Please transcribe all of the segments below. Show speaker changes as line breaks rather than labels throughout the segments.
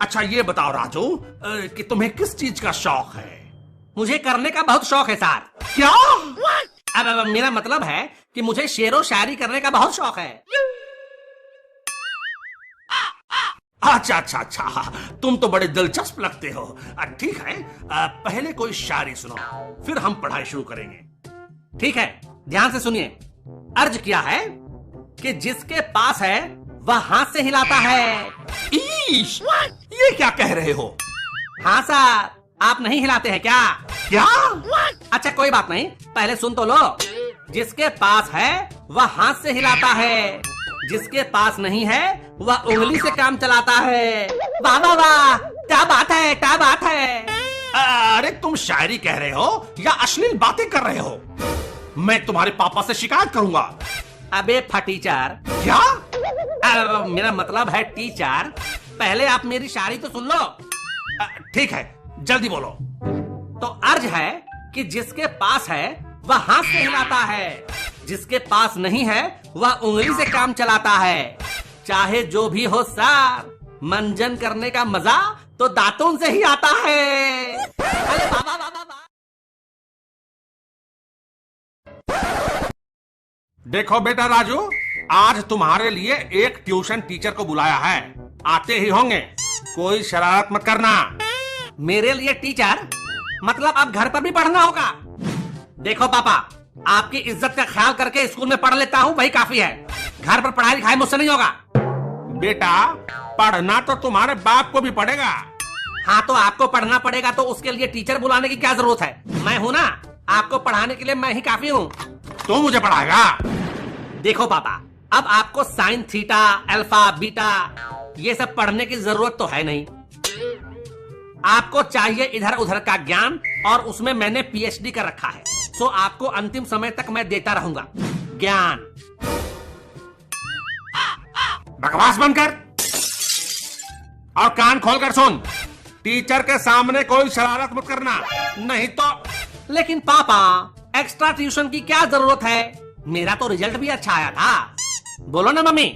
अच्छा ये बताओ राजू कि तुम्हें किस चीज का शौक है?
मुझे करने का बहुत शौक है सर।
क्या?
अब मेरा मतलब है कि मुझे शेरो शायरी करने का बहुत शौक है।
अच्छा अच्छा अच्छा, तुम तो बड़े दिलचस्प लगते हो। ठीक है, पहले कोई शायरी सुनाओ, फिर हम पढ़ाई शुरू करेंगे।
ठीक है, ध्यान से सुनिए। अर्ज किया है कि जिसके पास है वह हाथ से हिलाता है।
ईश, ये क्या कह रहे हो?
हाँ सर, आप नहीं हिलाते हैं क्या?
क्या?
अच्छा कोई बात नहीं, पहले सुन तो लो। जिसके पास है वह हाथ से हिलाता है, जिसके पास नहीं है वह उंगली से काम चलाता है। वाह वाह वाह, क्या बात है, क्या बात है।
अरे तुम शायरी कह रहे हो या अश्लील बातें कर रहे हो? मैं तुम्हारे पापा से शिकायत करूंगा।
अबे फटीचर।
क्या?
मेरा मतलब है टीचर, पहले आप मेरी शायरी तो सुन लो।
ठीक है, जल्दी बोलो।
तो अर्ज है कि जिसके पास है वह हाथ से हिलाता है, जिसके पास नहीं है वह उंगली से काम चलाता है। चाहे जो भी हो सर, मंजन करने का मजा तो दांतों से ही आता है। अरे बाबा बाबा बाबा।
देखो बेटा राजू, आज तुम्हारे लिए एक ट्यूशन टीचर को बुलाया है, आते ही होंगे। कोई शरारत मत करना।
मेरे लिए टीचर मतलब अब घर पर भी पढ़ना होगा? देखो पापा, आपकी इज्जत का ख्याल करके स्कूल में पढ़ लेता हूँ, वही काफी है। घर पर पढ़ाई लिखाई मुझसे नहीं होगा।
बेटा, पढ़ना तो तुम्हारे बाप को भी पड़ेगा।
हाँ तो आपको पढ़ना पड़ेगा, तो उसके लिए टीचर बुलाने की क्या जरूरत है? मैं हूँ ना, आपको पढ़ाने के लिए मैं ही काफी हूँ।
तो मुझे पढ़ाएगा?
देखो पापा, अब आपको साइन थीटा, अल्फा, बीटा ये सब पढ़ने की जरूरत तो है नहीं। आपको चाहिए इधर उधर का ज्ञान, और उसमें मैंने पीएचडी कर रखा है। सो आपको अंतिम समय तक मैं देता रहूंगा ज्ञान।
बकवास बंद कर और कान खोलकर सुन। टीचर के सामने कोई शरारत मत करना, नहीं तो।
लेकिन पापा, एक्स्ट्रा ट्यूशन की क्या जरूरत है? मेरा तो रिजल्ट भी अच्छा आया था। बोलो ना मम्मी।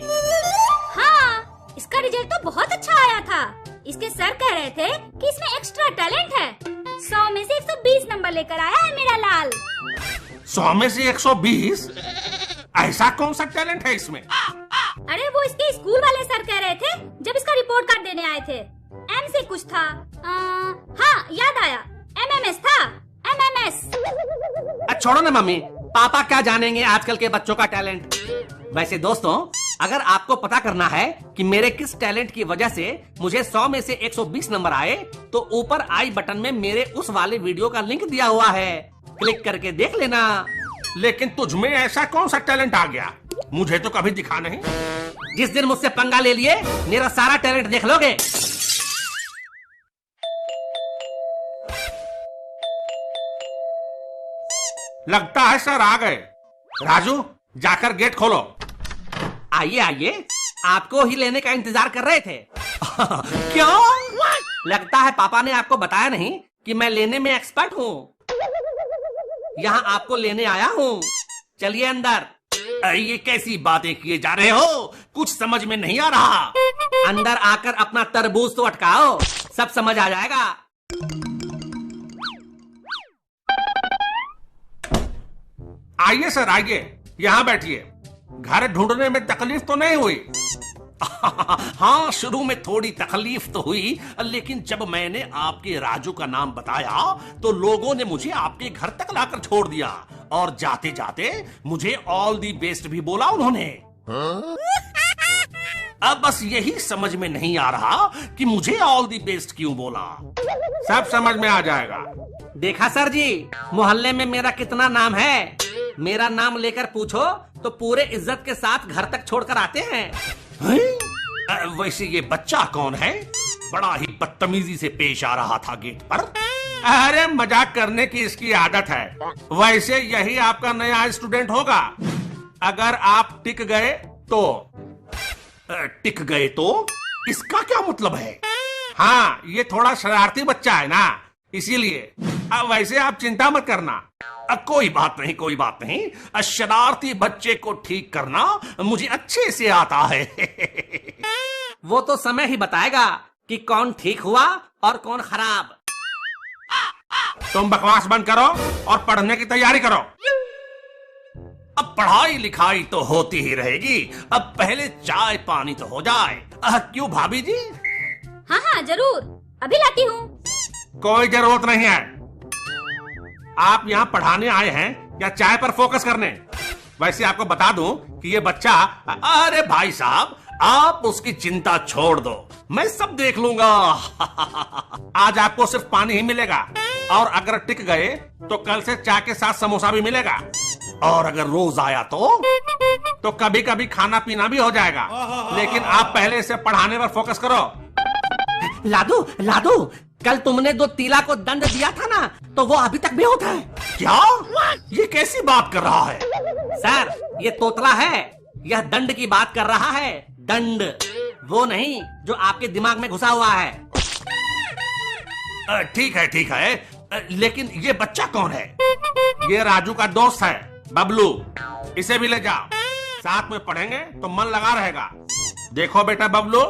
हाँ, इसका रिजल्ट तो बहुत अच्छा आया था। इसके सर कह रहे थे कि इसमें एक्स्ट्रा टैलेंट है। 100 में से 120 नंबर लेकर आया है मेरा लाल।
100 में से 120? ऐसा कौन सा टैलेंट है इसमें?
अरे वो इसके स्कूल वाले सर कह रहे थे जब इसका रिपोर्ट कार्ड देने आए थे। एम से कुछ था। हाँ याद आया, एमएमएस था, एमएमएस।
छोड़ो ना मम्मी, पापा क्या जानेंगे आजकल के बच्चों का टैलेंट। वैसे दोस्तों, अगर आपको पता करना है कि मेरे किस टैलेंट की वजह से मुझे 100 में से 120 नंबर आए, तो ऊपर आई बटन में मेरे उस वाले वीडियो का लिंक दिया हुआ है, क्लिक करके देख लेना।
लेकिन तुझ में ऐसा कौन सा टैलेंट आ गया? मुझे तो कभी दिखा नहीं।
जिस दिन मुझसे पंगा ले लिए, मेरा सारा टैलेंट देख लोगे।
लगता है सर आ गए। राजू, जाकर गेट खोलो।
आइए आइए, आपको ही लेने का इंतजार कर रहे थे।
क्यों?
लगता है पापा ने आपको बताया नहीं कि मैं लेने में एक्सपर्ट हूँ। यहाँ आपको लेने आया हूँ, चलिए अंदर।
ये कैसी बातें किए जा रहे हो? कुछ समझ में नहीं आ रहा।
अंदर आकर अपना तरबूज तो अटकाओ, सब समझ आ जाएगा।
आइए सर आइए, यहाँ बैठिए। घर ढूंढने में तकलीफ तो नहीं हुई? हाँ, शुरू में थोड़ी तकलीफ तो हुई, लेकिन जब मैंने आपके राजू का नाम बताया तो लोगों ने मुझे आपके घर तक लाकर छोड़ दिया, और जाते जाते मुझे ऑल दी बेस्ट भी बोला उन्होंने। अब बस यही समझ में नहीं आ रहा कि मुझे ऑल दी बेस्ट क्यों बोला। सब समझ में आ जाएगा।
देखा सर जी, मोहल्ले में मेरा कितना नाम है। मेरा नाम लेकर पूछो तो पूरे इज्जत के साथ घर तक छोड़कर आते हैं।
वैसे ये बच्चा कौन है? बड़ा ही बदतमीजी से पेश आ रहा था गेट पर। अरे मजाक करने की इसकी आदत है। वैसे यही आपका नया स्टूडेंट होगा। अगर आप टिक गए तो। टिक गए तो इसका क्या मतलब है? हाँ, ये थोड़ा शरारती बच्चा है ना, इसीलिए। वैसे आप चिंता मत करना। कोई बात नहीं, कोई बात नहीं। शरारती बच्चे को ठीक करना मुझे अच्छे से आता है।
वो तो समय ही बताएगा कि कौन ठीक हुआ और कौन खराब।
तुम बकवास बंद करो और पढ़ने की तैयारी करो। अब पढ़ाई लिखाई तो होती ही रहेगी, अब पहले चाय पानी तो हो जाए। क्यों भाभी जी?
हाँ हाँ जरूर, अभी लाती हूँ।
कोई जरूरत नहीं है। आप यहाँ पढ़ाने आए हैं या चाय पर फोकस करने? वैसे आपको बता दूं कि ये बच्चा, अरे भाई साहब आप उसकी चिंता छोड़ दो, मैं सब देख लूंगा। आज आपको सिर्फ पानी ही मिलेगा और अगर टिक गए तो कल से चाय के साथ समोसा भी मिलेगा, और अगर रोज आया तो कभी कभी खाना पीना भी हो जाएगा। लेकिन आप पहले इसे पढ़ाने पर फोकस करो।
लादू लादू, कल तुमने 2 तीला को दंड दिया था ना, तो वो अभी तक बेहोश है।
क्या? ये कैसी बात कर रहा है?
सर ये तोतला है, यह दंड की बात कर रहा है। दंड, वो नहीं जो आपके दिमाग में घुसा हुआ है।
ठीक है ठीक है, लेकिन ये बच्चा कौन है? ये राजू का दोस्त है, बबलू। इसे भी ले जाओ, साथ में पढ़ेंगे तो मन लगा रहेगा। देखो बेटा बबलू,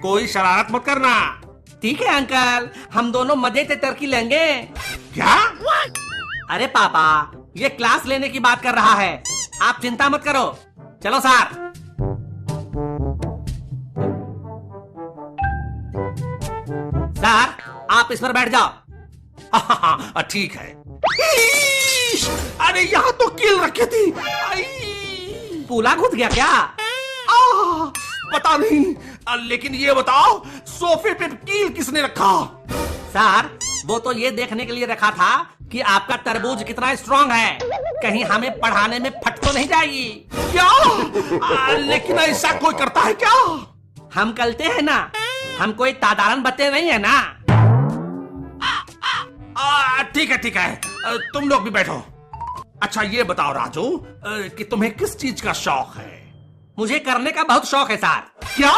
कोई शरारत मत करना।
ठीक है अंकल, हम दोनों मजे से तरक्की लेंगे।
क्या?
अरे पापा, ये क्लास लेने की बात कर रहा है, आप चिंता मत करो। चलो सर। सर आप इस पर बैठ जाओ।
हाँ, ठीक है। अरे यहाँ तो कील रखी थी।
पूला घुस गया क्या?
पता नहीं, लेकिन ये बताओ सोफे पे कील किसने रखा?
सर वो तो ये देखने के लिए रखा था कि आपका तरबूज कितना स्ट्रांग है, कहीं हमें पढ़ाने में फट तो नहीं जाएगी।
क्या? लेकिन ऐसा कोई करता है क्या?
हम करते हैं ना, हम कोई साधारण बच्चे नहीं है ना।
ठीक है, तुम लोग भी बैठो। अच्छा ये बताओ राजू, कि तुम्हें किस चीज का शौक है?
मुझे करने का बहुत शौक है सर।
क्या?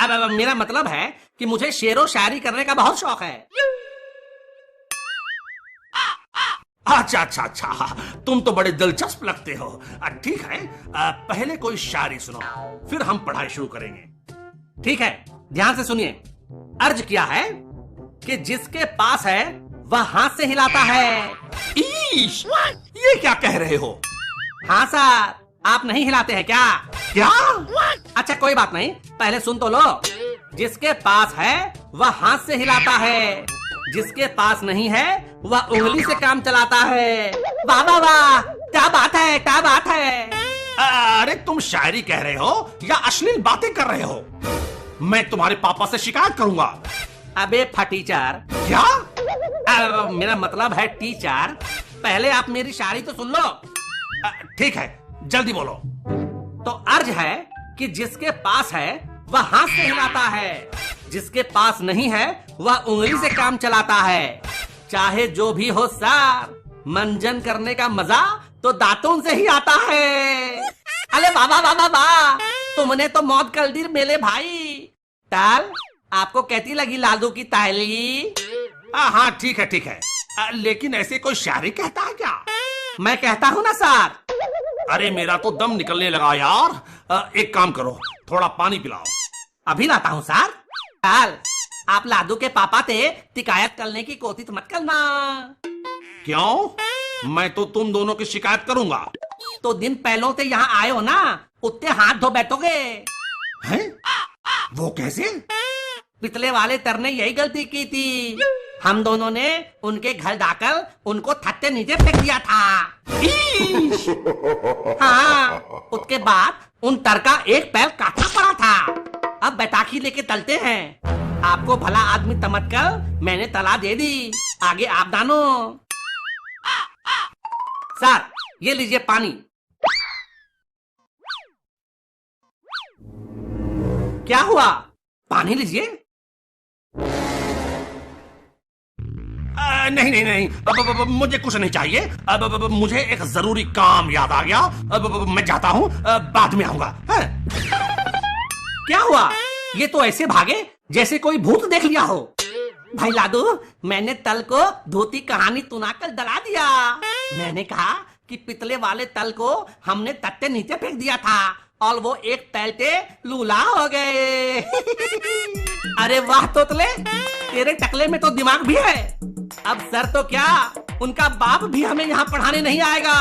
अब मेरा मतलब है कि मुझे शेरो शायरी करने का बहुत शौक है।
अच्छा, तुम तो बड़े दिलचस्प लगते हो। ठीक है, पहले कोई शायरी सुनाओ, फिर हम पढ़ाई शुरू करेंगे।
ठीक है, ध्यान से सुनिए। अर्ज किया है कि जिसके पास है वह हाथ से हिलाता है।
ईश, ये क्या कह रहे हो?
हाँ सर, आप नहीं हिलाते हैं क्या?
क्या?
अच्छा कोई बात नहीं, पहले सुन तो लो। जिसके पास है वह हाथ से हिलाता है, जिसके पास नहीं है वह उंगली से काम चलाता है। वाह वाह वाह, क्या बात है, क्या बात है।
अरे तुम शायरी कह रहे हो या अश्लील बातें कर रहे हो? मैं तुम्हारे पापा से शिकायत करूंगा।
अबे फटीचर।
क्या?
मेरा मतलब है टीचर, पहले आप मेरी शायरी तो सुन लो।
ठीक है, जल्दी बोलो।
तो अर्ज है कि जिसके पास है वह हाथ से हिलाता है, जिसके पास नहीं है वह उंगली से काम चलाता है। चाहे जो भी हो सर, मंजन करने का मजा तो दांतों से ही आता है। अरे वाह वाह वाह वाह, तुमने तो मौत कर दी मेरे भाई। टाल, आपको कैसी लगी लालू की ताली?
हाँ ठीक है, लेकिन ऐसे कोई शायरी कहता है क्या?
मैं कहता हूँ ना सर।
अरे मेरा तो दम निकलने लगा यार। एक काम करो, थोड़ा पानी पिलाओ।
अभी लाता हूँ सर। टाल, आप लादू के पापा से शिकायत करने की कोशिश मत करना।
क्यों? मैं तो तुम दोनों की शिकायत करूंगा।
तो दिन पहलों से यहाँ आए हो ना, उतने हाथ धो बैठोगे।
हैं? वो कैसे?
पिछले वाले सर ने यही गलती की थी, हम दोनों ने उनके घर जाकर उनको थत्ते नीचे फेंक दिया था। हाँ, उसके बाद उन तर का एक पैर काटना पड़ा था। अब बैताखी लेके तलते हैं। आपको भला आदमी समझकर मैंने तला दे दी, आगे आप दानो। सर ये लीजिए पानी। क्या हुआ? पानी लीजिए।
नहीं, अब मुझे कुछ नहीं चाहिए। अब मुझे एक जरूरी काम याद आ गया। अब मैं जाता हूँ, बाद में आऊंगा।
क्या हुआ? ये तो ऐसे भागे जैसे कोई भूत देख लिया हो। भाई लादू, मैंने तल को धोती कहानी सुनाकर डरा दिया। मैंने कहा कि पिछले वाले तल को हमने तत्ते नीचे फेंक दिया था, और वो एक पैल्टे लूला हो गए। अरे वाह तोतले, तेरे टकले में तो दिमाग भी है। अब सर तो क्या, उनका बाप भी हमें यहाँ पढ़ाने नहीं आएगा।